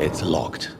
It's locked.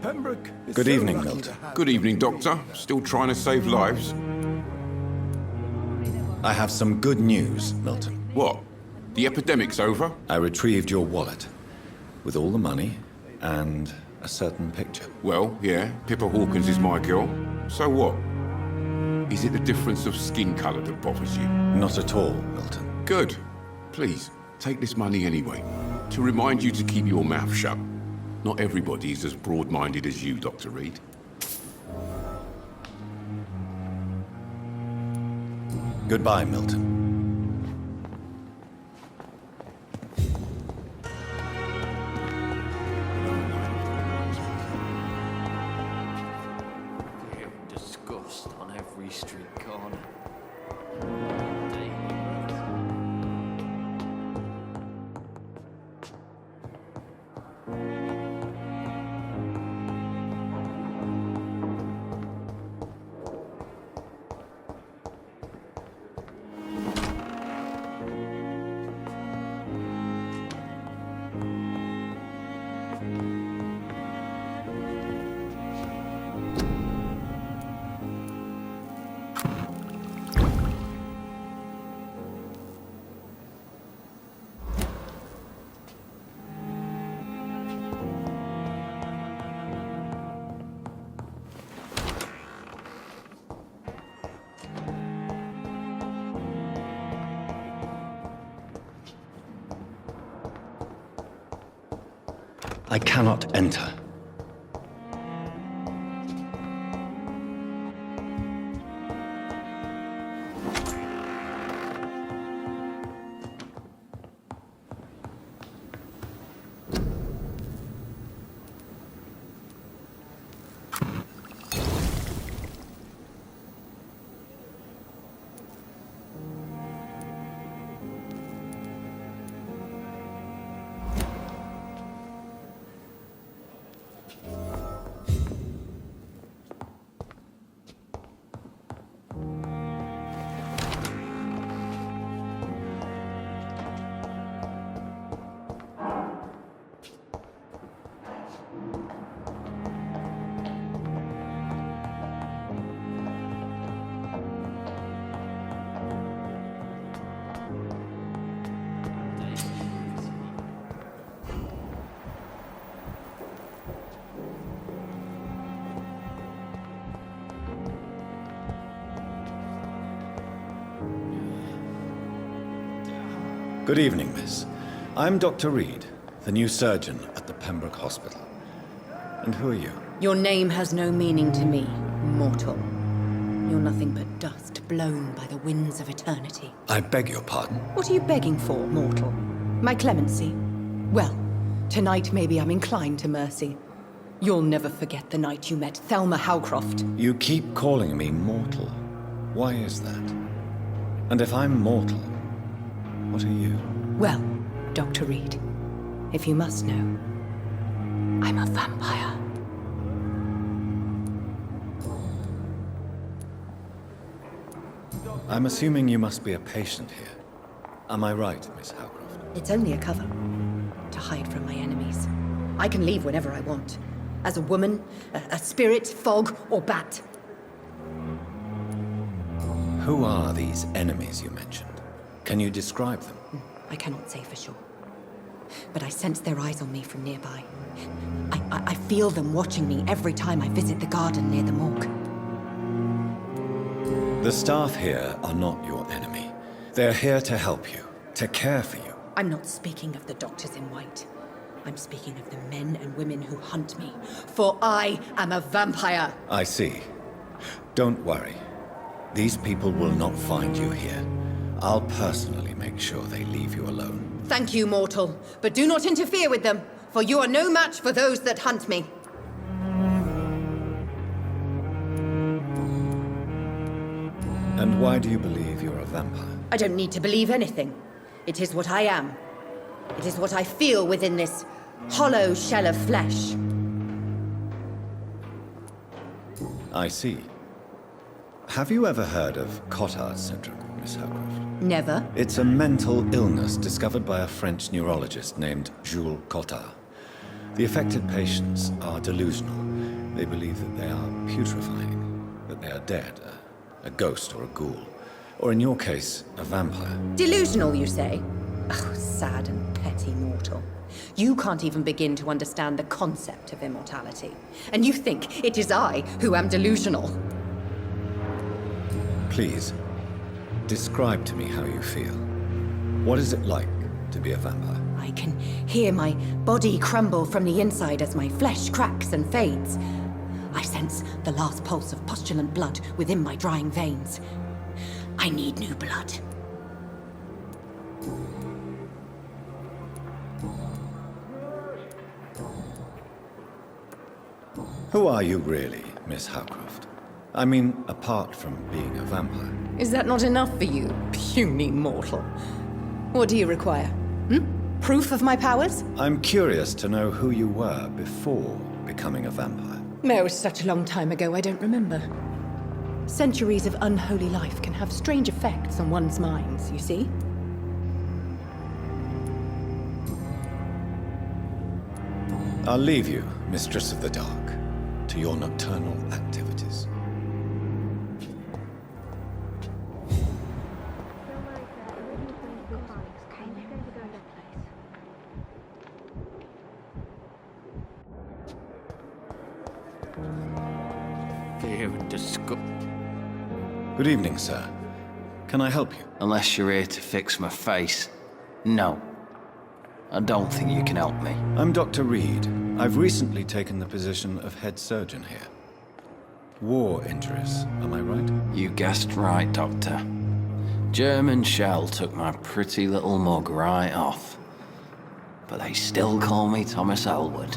Pembroke is Good so evening, lucky Milton. to have Good evening, Doctor. Still trying to save lives? I have some good news, Milton. What? The epidemic's over? I retrieved your wallet with all the money and a certain picture. Well, yeah, Pippa Hawkins is my girl. So what? Is it the difference of skin colour that bothers you? Not at all, Milton. Good. Please, take this money anyway. To remind you to keep your mouth shut. Not everybody is as broad-minded as you, Dr. Reid. Goodbye, Milton. Disgust on every street corner. I cannot enter. Good evening, miss. I'm Dr. Reid, the new surgeon at the Pembroke Hospital. And who are you? Your name has no meaning to me, mortal. You're nothing but dust blown by the winds of eternity. I beg your pardon. What are you begging for, mortal? My clemency? Well, tonight maybe I'm inclined to mercy. You'll never forget the night you met Thelma Howcroft. You keep calling me mortal. Why is that? And if I'm mortal, what are you? Well, Dr. Reid, if you must know, I'm a vampire. I'm assuming you must be a patient here. Am I right, Miss Howcroft? It's only a cover. To hide from my enemies. I can leave whenever I want. As a woman, a spirit, fog, or bat. Who are these enemies you mentioned? Can you describe them? I cannot say for sure. But I sense their eyes on me from nearby. I feel them watching me every time I visit the garden near the morgue. The staff here are not your enemy. They're here to help you, to care for you. I'm not speaking of the doctors in white. I'm speaking of the men and women who hunt me. For I am a vampire! I see. Don't worry. These people will not find you here. I'll personally make sure they leave you alone. Thank you, mortal. But do not interfere with them, for you are no match for those that hunt me. And why do you believe you're a vampire? I don't need to believe anything. It is what I am. It is what I feel within this hollow shell of flesh. I see. Have you ever heard of Cotard syndrome, Miss Howcroft? Never. It's a mental illness discovered by a French neurologist named Jules Cotard. The affected patients are delusional. They believe that they are putrefying, that they are dead, a ghost or a ghoul. Or in your case, a vampire. Delusional, you say? Oh, sad and petty mortal. You can't even begin to understand the concept of immortality. And you think it is I who am delusional. Please, describe to me how you feel. What is it like to be a vampire? I can hear my body crumble from the inside as my flesh cracks and fades. I sense the last pulse of postulant blood within my drying veins. I need new blood. Who are you really, Miss Howcroft? I mean, apart from being a vampire. Is that not enough for you, puny mortal? What do you require? Proof of my powers? I'm curious to know who you were before becoming a vampire. It was such a long time ago, I don't remember. Centuries of unholy life can have strange effects on one's minds, you see? I'll leave you, Mistress of the Dark, to your nocturnal activities. You Good evening, sir. Can I help you? Unless you're here to fix my face. No. I don't think you can help me. I'm Dr. Reid. I've recently taken the position of head surgeon here. War injuries, am I right? You guessed right, Doctor. German shell took my pretty little mug right off. But they still call me Thomas Elwood.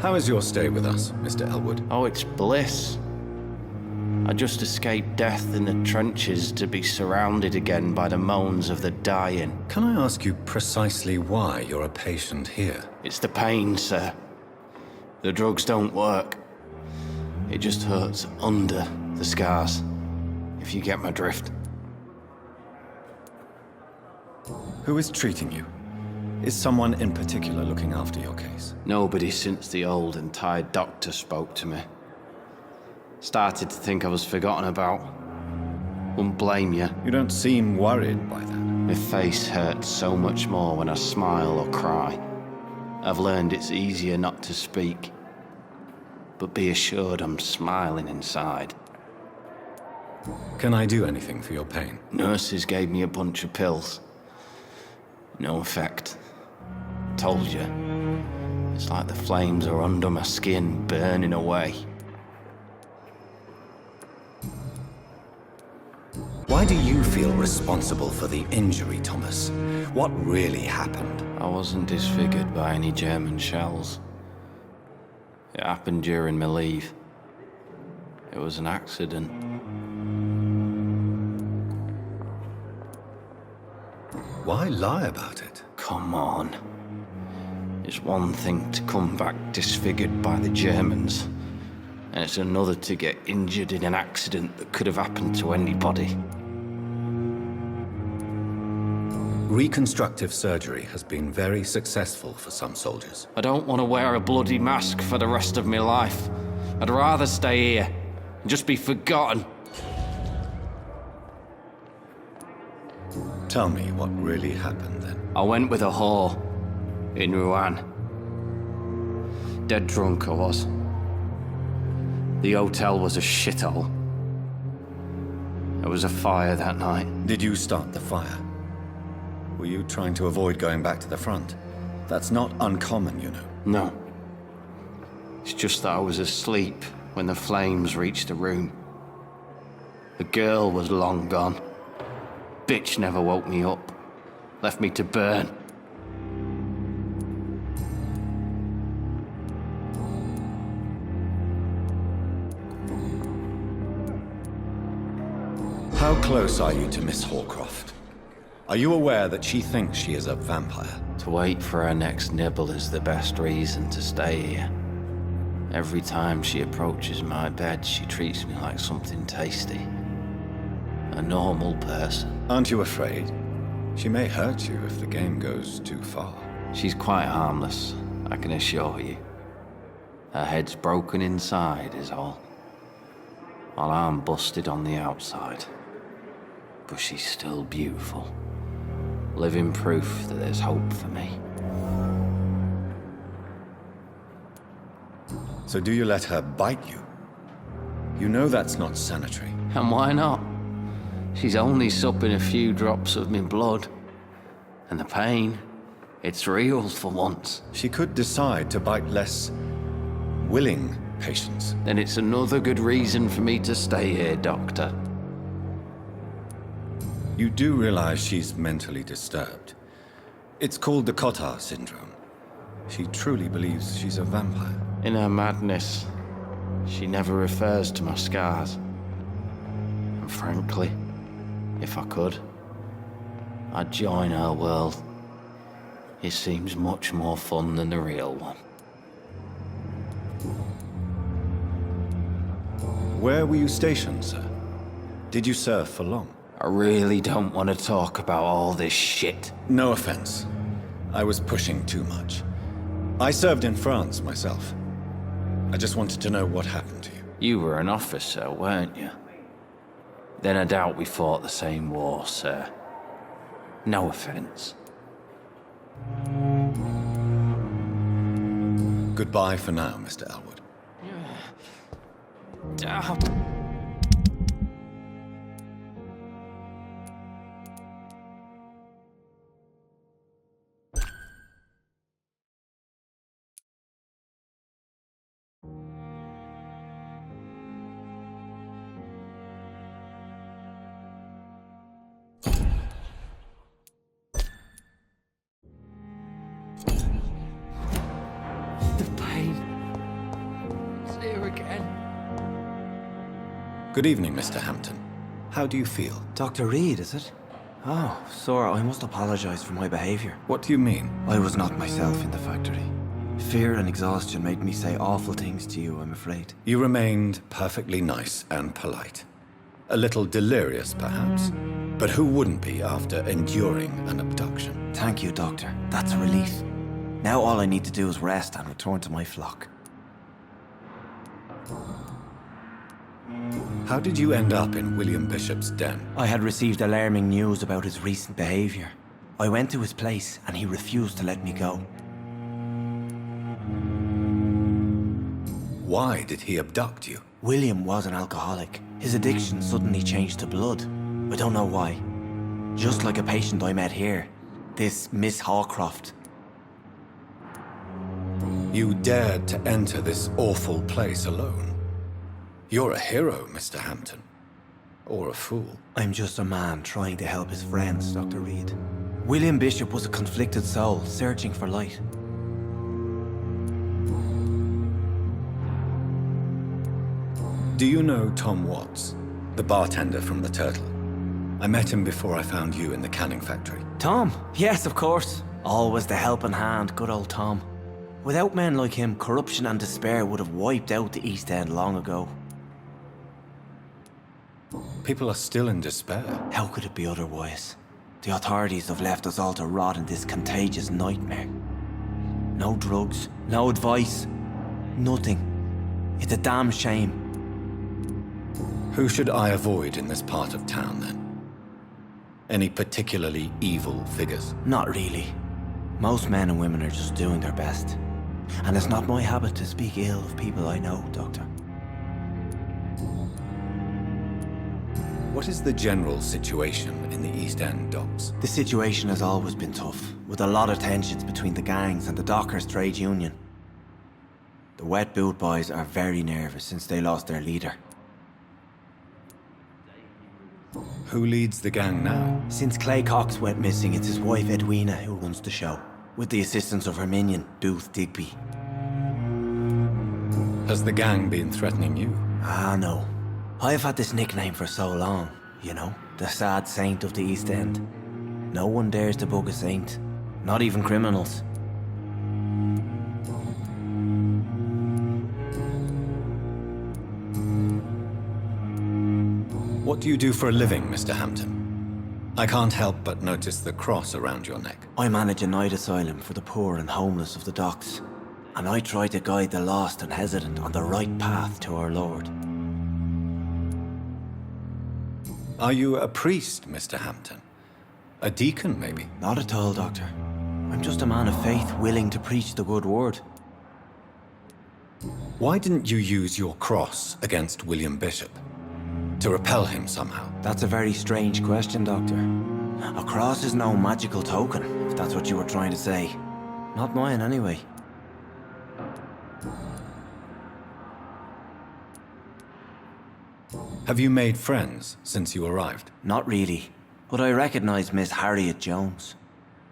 How is your stay with us, Mr. Elwood? Oh, it's bliss. I just escaped death in the trenches to be surrounded again by the moans of the dying. Can I ask you precisely why you're a patient here? It's the pain, sir. The drugs don't work. It just hurts under the scars, if you get my drift. Who is treating you? Is someone in particular looking after your case? Nobody since the old and tired doctor spoke to me. Started to think I was forgotten about. Wouldn't blame you. You don't seem worried by that. My face hurts so much more when I smile or cry. I've learned it's easier not to speak. But be assured I'm smiling inside. Can I do anything for your pain? Nurses gave me a bunch of pills. No effect. Told you. It's like the flames are under my skin, burning away. Why do you feel responsible for the injury, Thomas? What really happened? I wasn't disfigured by any German shells. It happened during my leave. It was an accident. Why lie about it? Come on. It's one thing to come back disfigured by the Germans, and it's another to get injured in an accident that could have happened to anybody. Reconstructive surgery has been very successful for some soldiers. I don't want to wear a bloody mask for the rest of my life. I'd rather stay here and just be forgotten. Tell me what really happened then. I went with a whore in Rouen. Dead drunk I was. The hotel was a shithole. There was a fire that night. Did you start the fire? Were you trying to avoid going back to the front? That's not uncommon, you know. No. It's just that I was asleep when the flames reached the room. The girl was long gone. Bitch never woke me up. Left me to burn. How close are you to Miss Horcroft? Are you aware that she thinks she is a vampire? To wait for her next nibble is the best reason to stay here. Every time she approaches my bed, she treats me like something tasty. A normal person. Aren't you afraid? She may hurt you if the game goes too far. She's quite harmless, I can assure you. Her head's broken inside is all. While I'm busted on the outside. But she's still beautiful. Living proof that there's hope for me. So do you let her bite you? You know that's not sanitary. And why not? She's only supping a few drops of my blood. And the pain, it's real for once. She could decide to bite less willing patients. Then it's another good reason for me to stay here, Doctor. You do realize she's mentally disturbed. It's called the Cotard syndrome. She truly believes she's a vampire. In her madness, she never refers to my scars. And frankly, if I could, I'd join her world. It seems much more fun than the real one. Where were you stationed, sir? Did you serve for long? I really don't want to talk about all this shit. No offense. I was pushing too much. I served in France myself. I just wanted to know what happened to you. You were an officer, weren't you? Then I doubt we fought the same war, sir. No offense. Goodbye for now, Mr. Elwood. Good evening, Mr. Hampton. How do you feel? Dr. Reid, is it? Oh, sir, I must apologize for my behavior. What do you mean? I was not myself in the factory. Fear and exhaustion made me say awful things to you, I'm afraid. You remained perfectly nice and polite. A little delirious, perhaps. But who wouldn't be after enduring an abduction? Thank you, Doctor. That's a relief. Now all I need to do is rest and return to my flock. How did you end up in William Bishop's den? I had received alarming news about his recent behavior. I went to his place and he refused to let me go. Why did he abduct you? William was an alcoholic. His addiction suddenly changed to blood. I don't know why. Just like a patient I met here. This Miss Horcroft. You dared to enter this awful place alone. You're a hero, Mr. Hampton. Or a fool. I'm just a man trying to help his friends, Dr. Reid. William Bishop was a conflicted soul, searching for light. Do you know Tom Watts, the bartender from the Turtle? I met him before I found you in the canning factory. Tom? Yes, of course. Always the helping hand, good old Tom. Without men like him, corruption and despair would have wiped out the East End long ago. People are still in despair. How could it be otherwise? The authorities have left us all to rot in this contagious nightmare. No drugs, no advice, nothing. It's a damn shame. Who should I avoid in this part of town, then? Any particularly evil figures? Not really. Most men and women are just doing their best. And it's not my habit to speak ill of people I know, Doctor. What is the general situation in the East End docks? The situation has always been tough, with a lot of tensions between the gangs and the Dockers' trade union. The Wet Boot Boys are very nervous since they lost their leader. Who leads the gang now? Since Clay Cox went missing, it's his wife Edwina who runs the show, with the assistance of her minion, Booth Digby. Has the gang been threatening you? Ah, no. I've had this nickname for so long, you know, the sad saint of the East End. No one dares to bug a saint, not even criminals. What do you do for a living, Mr. Hampton? I can't help but notice the cross around your neck. I manage a night asylum for the poor and homeless of the docks, and I try to guide the lost and hesitant on the right path to our Lord. Are you a priest, Mr. Hampton? A deacon, maybe? Not at all, Doctor. I'm just a man of faith willing to preach the good word. Why didn't you use your cross against William Bishop? To repel him somehow? That's a very strange question, Doctor. A cross is no magical token, if that's what you were trying to say. Not mine, anyway. Have you made friends since you arrived? Not really, but I recognize Miss Harriet Jones.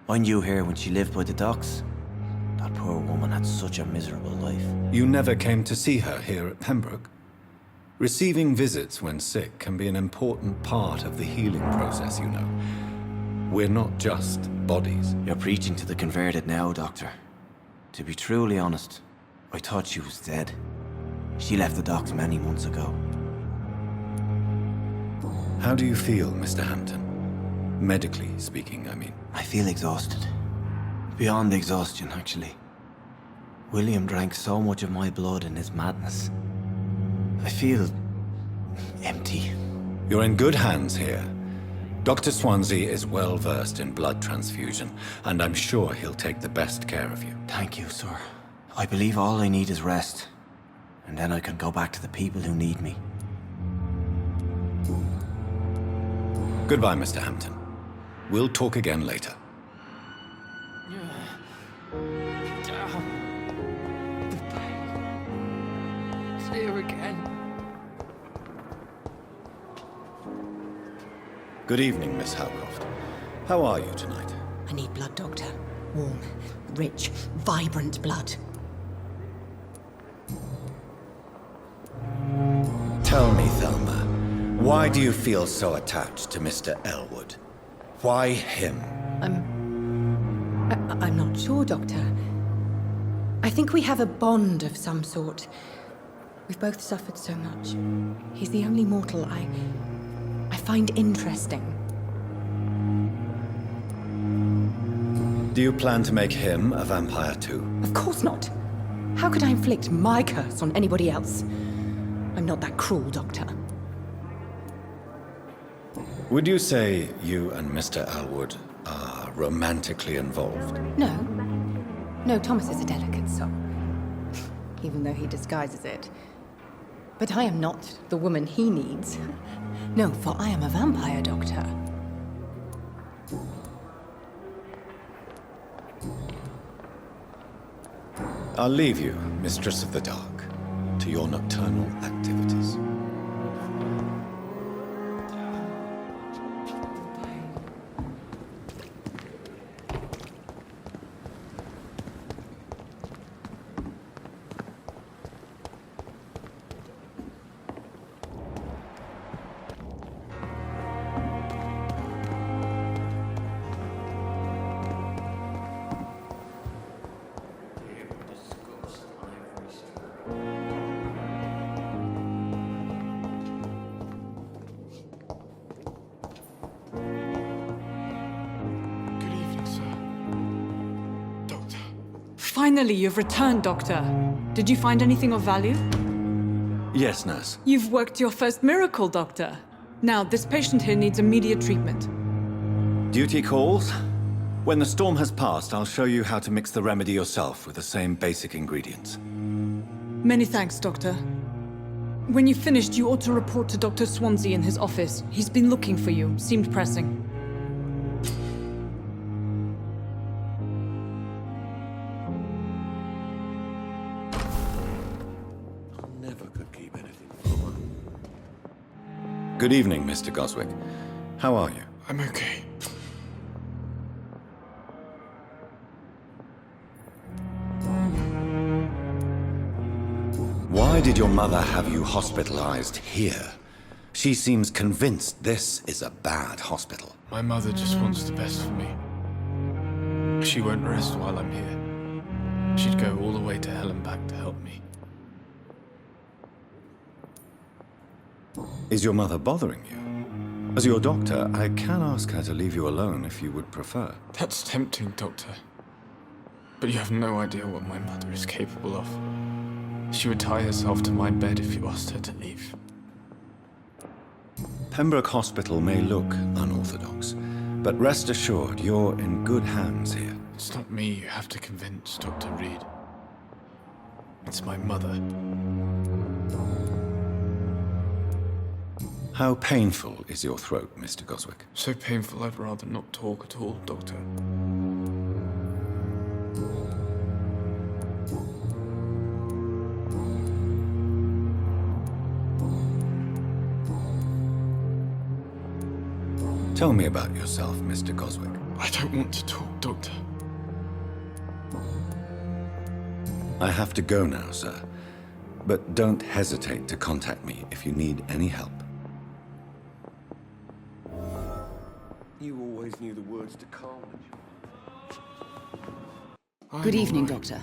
I knew her when she lived by the docks. That poor woman had such a miserable life. You never came to see her here at Pembroke? Receiving visits when sick can be an important part of the healing process, you know. We're not just bodies. You're preaching to the converted now, Doctor. To be truly honest, I thought she was dead. She left the docks many months ago. How do you feel, Mr. Hampton? Medically speaking, I mean. I feel exhausted. Beyond exhaustion, actually. William drank so much of my blood in his madness. I feel empty. You're in good hands here. Dr. Swansea is well versed in blood transfusion, and I'm sure he'll take the best care of you. Thank you, sir. I believe all I need is rest. And then I can go back to the people who need me. Goodbye, Mr. Hampton. We'll talk again later. It's here again. Good evening, Miss Howcroft. How are you tonight? I need blood, Doctor. Warm, rich, vibrant blood. Tell me, Thelma, why do you feel so attached to Mr. Elwood? Why him? I'm not sure, Doctor. I think we have a bond of some sort. We've both suffered so much. He's the only mortal I find interesting. Do you plan to make him a vampire too? Of course not. How could I inflict my curse on anybody else? I'm not that cruel, Doctor. Would you say you and Mr. Elwood are romantically involved? No. No, Thomas is a delicate soul. Even though he disguises it. But I am not the woman he needs. No, for I am a vampire, Doctor. I'll leave you, Mistress of the Dark, to your nocturnal activities. Good evening, sir. Doctor. Finally, you've returned, Doctor. Did you find anything of value? Yes, nurse. You've worked your first miracle, Doctor. Now, this patient here needs immediate treatment. Duty calls. When the storm has passed, I'll show you how to mix the remedy yourself with the same basic ingredients. Many thanks, Doctor. When you've finished, you ought to report to Dr. Swansea in his office. He's been looking for you. Seemed pressing. Never could keep anything from her. Good evening, Mr. Goswick. How are you? I'm okay. Why did your mother have you hospitalized here? She seems convinced this is a bad hospital. My mother just wants the best for me. She won't rest while I'm here. She'd go all the way to hell and back to help me. Is your mother bothering you? As your doctor, I can ask her to leave you alone if you would prefer. That's tempting, Doctor. But you have no idea what my mother is capable of. She would tie herself to my bed if you asked her to leave. Pembroke Hospital may look unorthodox, but rest assured you're in good hands here. It's not me you have to convince, Dr. Reid. It's my mother. How painful is your throat, Mr. Goswick? So painful I'd rather not talk at all, Doctor. Tell me about yourself, Mr. Goswick. I don't want to talk, Doctor. I have to go now, sir. But don't hesitate to contact me if you need any help. You always knew the words to calm me. Good evening, Doctor.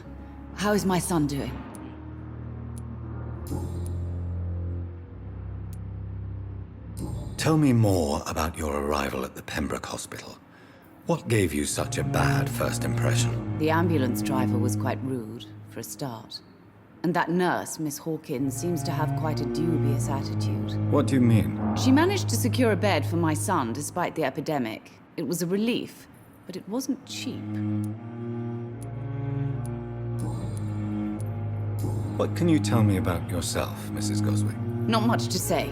How is my son doing? Tell me more about your arrival at the Pembroke Hospital. What gave you such a bad first impression? The ambulance driver was quite rude, for a start. And that nurse, Miss Hawkins, seems to have quite a dubious attitude. What do you mean? She managed to secure a bed for my son despite the epidemic. It was a relief, but it wasn't cheap. What can you tell me about yourself, Mrs. Goswick? Not much to say.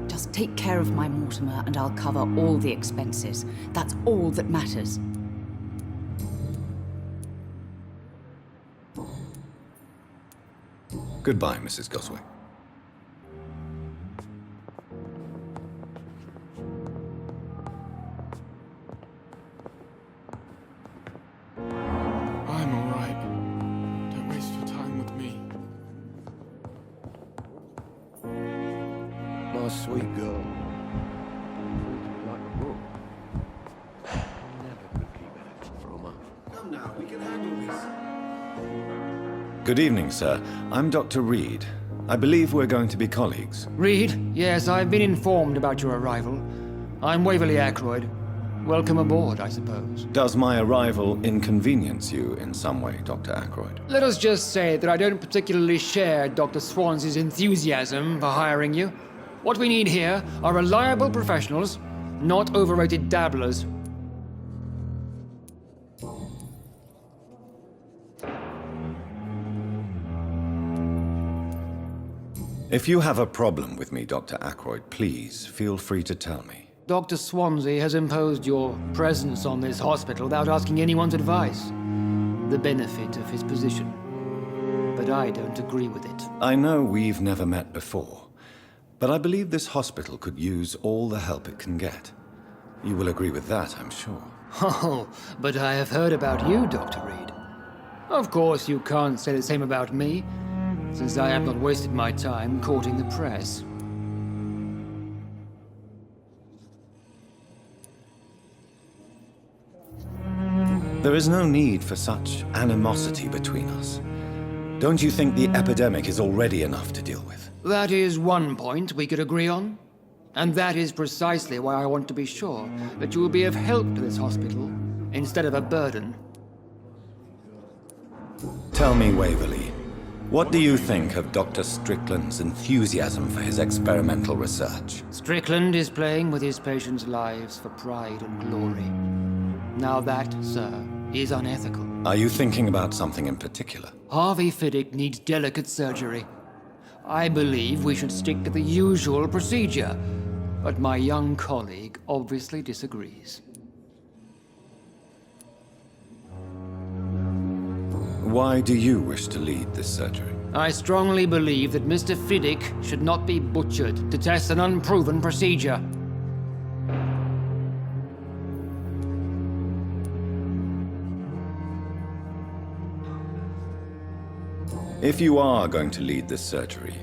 Just take care of my Mortimer and I'll cover all the expenses. That's all that matters. Goodbye, Mrs. Goswick. I'm all right. Don't waste your time with me. My sweet girl. Like a book. Never could keep anything from her. Come now, we can handle this. Good evening, sir. I'm Dr. Reid. I believe we're going to be colleagues. Reid, yes, I've been informed about your arrival. I'm Waverly Ackroyd. Welcome aboard, I suppose. Does my arrival inconvenience you in some way, Dr. Ackroyd? Let us just say that I don't particularly share Dr. Swansea's enthusiasm for hiring you. What we need here are reliable professionals, not overrated dabblers. If you have a problem with me, Dr. Ackroyd, please feel free to tell me. Dr. Swansea has imposed your presence on this hospital without asking anyone's advice. The benefit of his position. but I don't agree with it. I know we've never met before, but I believe this hospital could use all the help it can get. You will agree with that, I'm sure. Oh, but I have heard about you, Dr. Reid. Of course, you can't say the same about me, since I have not wasted my time courting the press. There is no need for such animosity between us. Don't you think the epidemic is already enough to deal with? That is one point we could agree on. And that is precisely why I want to be sure that you will be of help to this hospital, instead of a burden. Tell me, Waverly, what do you think of Dr. Strickland's enthusiasm for his experimental research? Strickland is playing with his patients' lives for pride and glory. Now that, sir, is unethical. Are you thinking about something in particular? Harvey Fiddick needs delicate surgery. I believe we should stick to the usual procedure, but my young colleague obviously disagrees. Why do you wish to lead this surgery? I strongly believe that Mr. Fiddick should not be butchered to test an unproven procedure. If you are going to lead this surgery,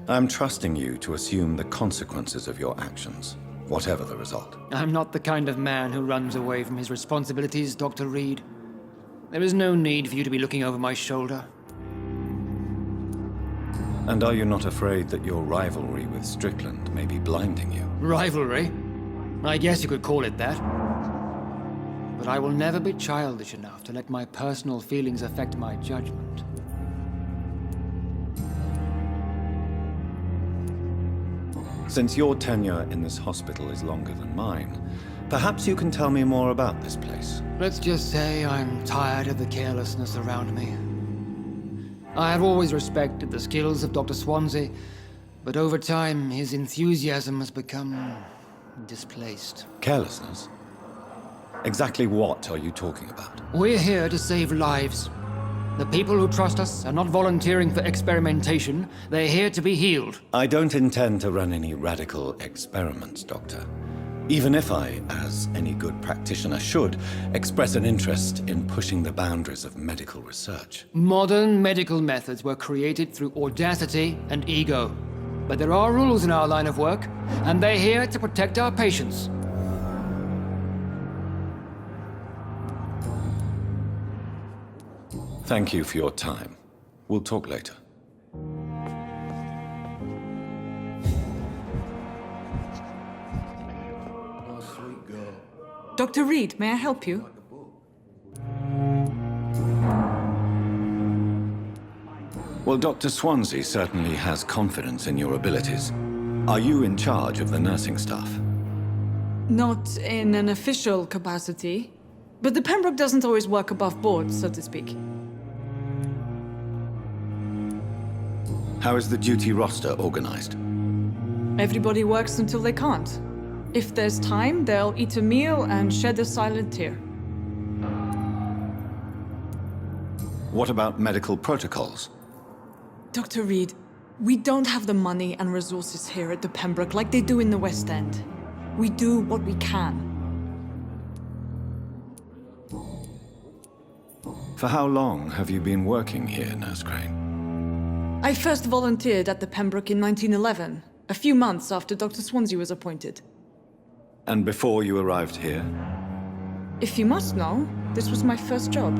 I'm trusting you to assume the consequences of your actions, whatever the result. I'm not the kind of man who runs away from his responsibilities, Dr. Reid. There is no need for you to be looking over my shoulder. And are you not afraid that your rivalry with Strickland may be blinding you? Rivalry? I guess you could call it that. But I will never be childish enough to let my personal feelings affect my judgment. Since your tenure in this hospital is longer than mine, perhaps you can tell me more about this place. Let's just say I'm tired of the carelessness around me. I have always respected the skills of Dr. Swansea, but over time his enthusiasm has become displaced. Carelessness? Exactly what are you talking about? We're here to save lives. The people who trust us are not volunteering for experimentation. They're here to be healed. I don't intend to run any radical experiments, Doctor. Even if I, as any good practitioner should, express an interest in pushing the boundaries of medical research. Modern medical methods were created through audacity and ego. But there are rules in our line of work, and they're here to protect our patients. Thank you for your time. We'll talk later. Dr. Reid, may I help you? Well, Dr. Swansea certainly has confidence in your abilities. Are you in charge of the nursing staff? Not in an official capacity, but the Pembroke doesn't always work above board, so to speak. How is the duty roster organized? Everybody works until they can't. If there's time, they'll eat a meal and shed a silent tear. What about medical protocols? Dr. Reid, we don't have the money and resources here at the Pembroke like they do in the West End. We do what we can. For how long have you been working here, Nurse Crane? I first volunteered at the Pembroke in 1911, a few months after Dr. Swansea was appointed. And before you arrived here? If you must know, this was my first job.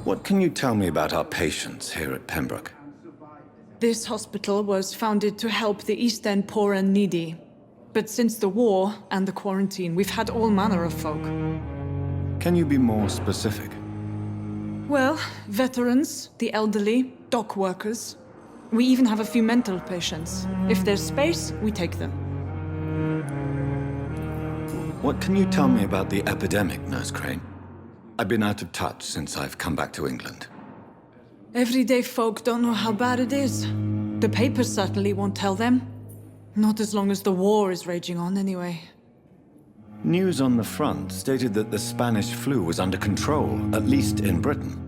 What can you tell me about our patients here at Pembroke? This hospital was founded to help the East End poor and needy. But since the war and the quarantine, we've had all manner of folk. Can you be more specific? Well, veterans, the elderly, dock workers. We even have a few mental patients. If there's space, we take them. What can you tell me about the epidemic, Nurse Crane? I've been out of touch since I've come back to England. Everyday folk don't know how bad it is. The papers certainly won't tell them. Not as long as the war is raging on, anyway. News on the front stated that the Spanish flu was under control, at least in Britain.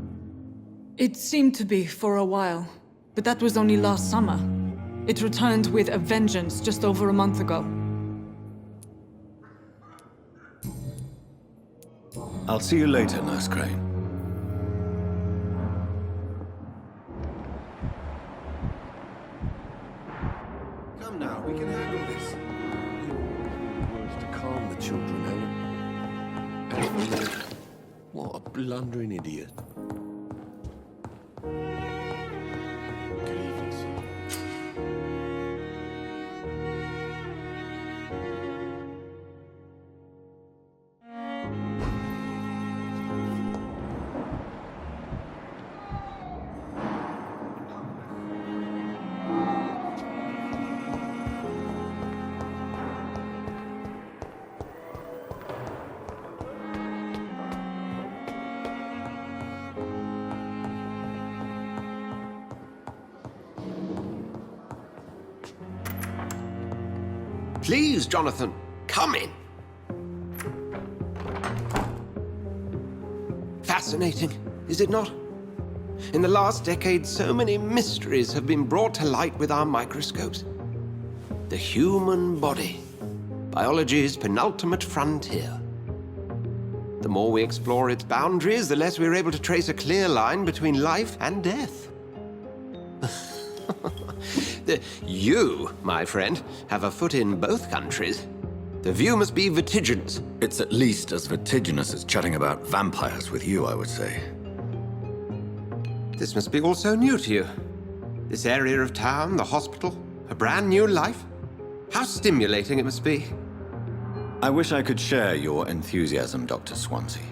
It seemed to be for a while, but that was only last summer. It returned with a vengeance just over a month ago. I'll see you later, Nurse Crane. Come now, we can handle this. Words to calm the children, Helen. And for me, what a blundering idiot. Good evening, sir. Please, Jonathan, come in. Fascinating, is it not? In the last decade, so many mysteries have been brought to light with our microscopes. The human body, biology's penultimate frontier. The more we explore its boundaries, the less we're able to trace a clear line between life and death. You, my friend, have a foot in both countries. The view must be vertiginous. It's at least as vertiginous as chatting about vampires with you, I would say. This must be all so new to you. This area of town, the hospital, a brand new life. How stimulating it must be. I wish I could share your enthusiasm, Dr. Swansea,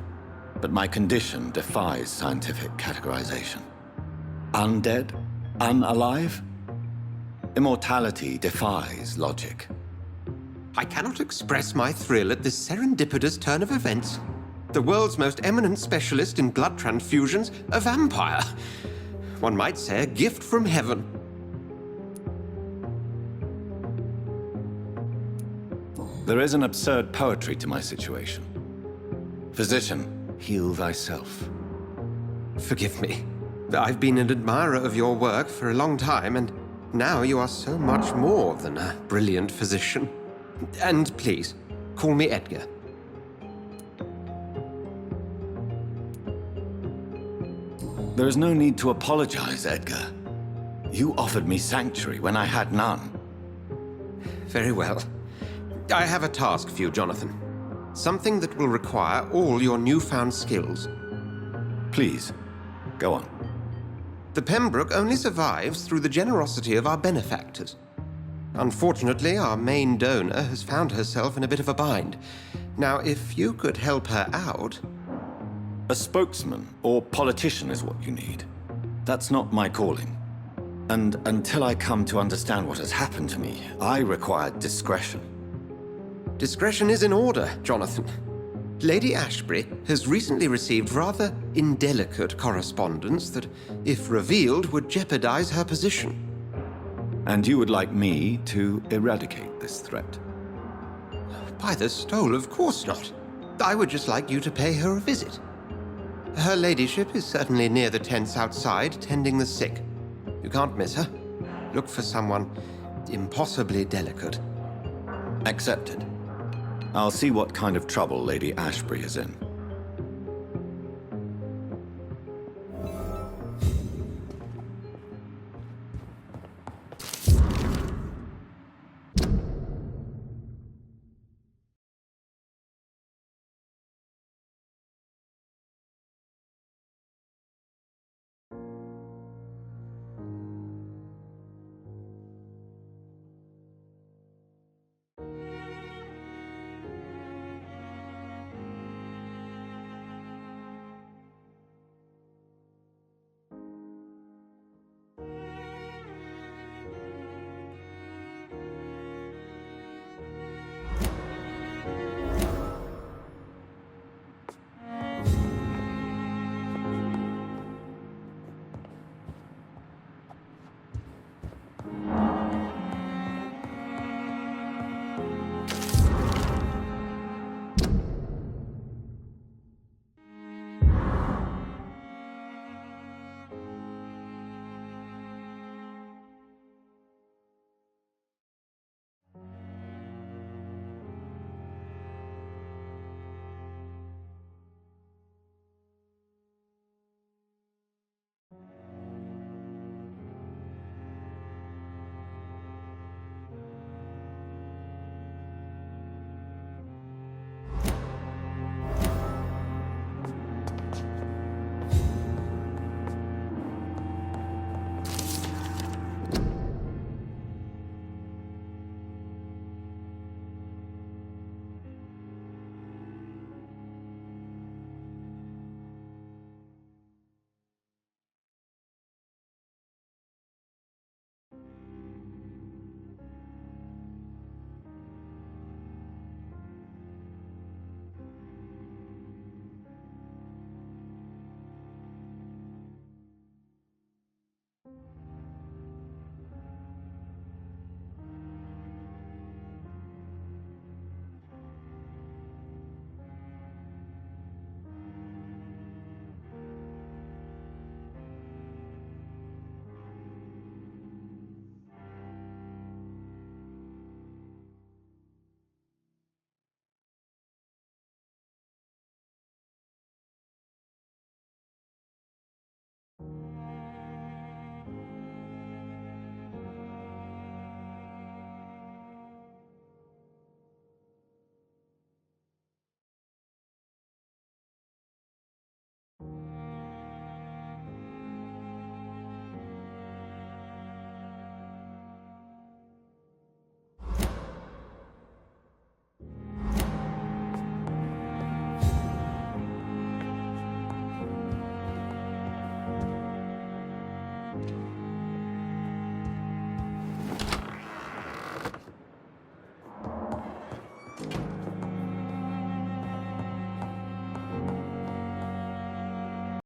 but my condition defies scientific categorization. Undead? Unalive? Immortality defies logic. I cannot express my thrill at this serendipitous turn of events. The world's most eminent specialist in blood transfusions, a vampire. One might say a gift from heaven. There is an absurd poetry to my situation. Physician, heal thyself. Forgive me. I've been an admirer of your work for a long time, and now you are so much more than a brilliant physician. And please, call me Edgar. There is no need to apologize, Edgar. You offered me sanctuary when I had none. Very well. I have a task for you, Jonathan. Something that will require all your newfound skills. Please, go on. The Pembroke only survives through the generosity of our benefactors. Unfortunately, our main donor has found herself in a bit of a bind. Now, if you could help her out... A spokesman or politician is what you need. That's not my calling. And until I come to understand what has happened to me, I require discretion. Discretion is in order, Jonathan. Lady Ashbury has recently received rather indelicate correspondence that, if revealed, would jeopardize her position. And you would like me to eradicate this threat? By the stole, of course not. I would just like you to pay her a visit. Her ladyship is certainly near the tents outside, tending the sick. You can't miss her. Look for someone impossibly delicate. Accepted. I'll see what kind of trouble Lady Ashbury is in.